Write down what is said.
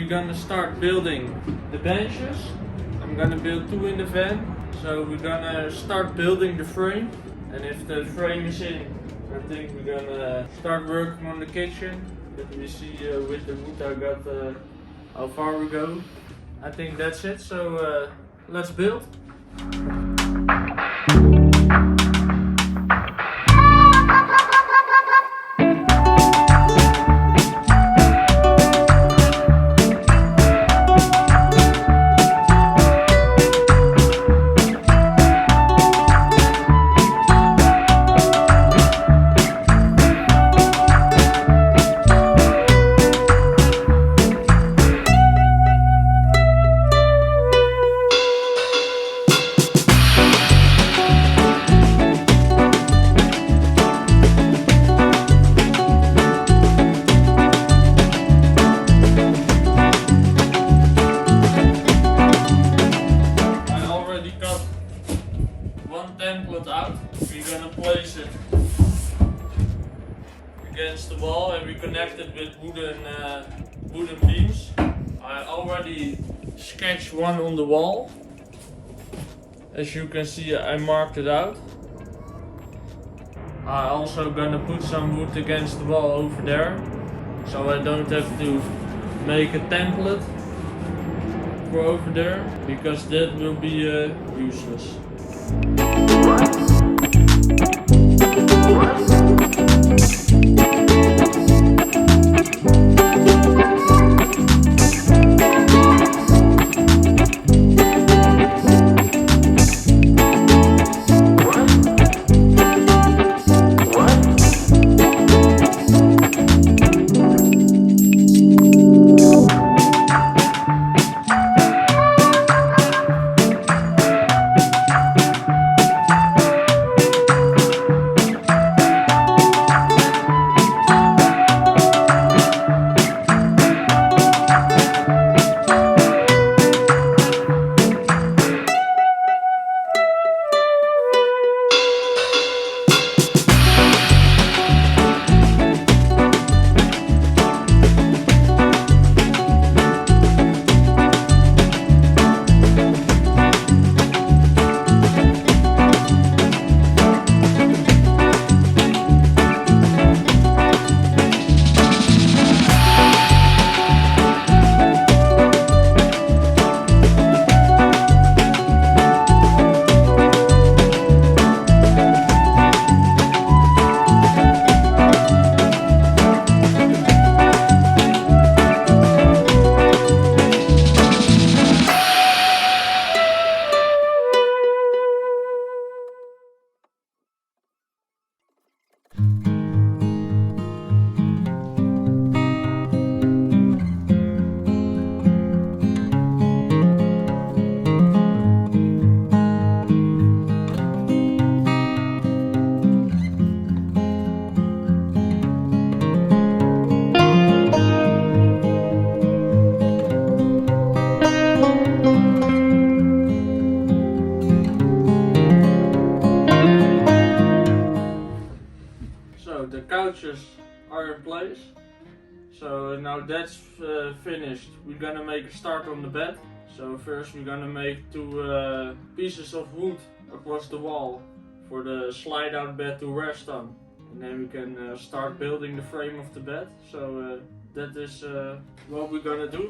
gonna start building the benches. I'm gonna build 2 in the van. So we're gonna start building the frame. And if the frame is in, I think we're gonna start working on the kitchen. Let me see with the wood I got how far we go. I think that's it, so let's build. Template out. We're gonna place it against the wall and we connect it with wooden beams. I already sketched one on the wall. As you can see, I marked it out. I also gonna put some wood against the wall over there, so I don't have to make a template for over there, because that will be useless. The couches are in place, so now that's finished. We're gonna make a start on the bed. So first we're gonna make 2 pieces of wood across the wall for the slide out bed to rest on, and then we can start building the frame of the bed. So that is what we're gonna do.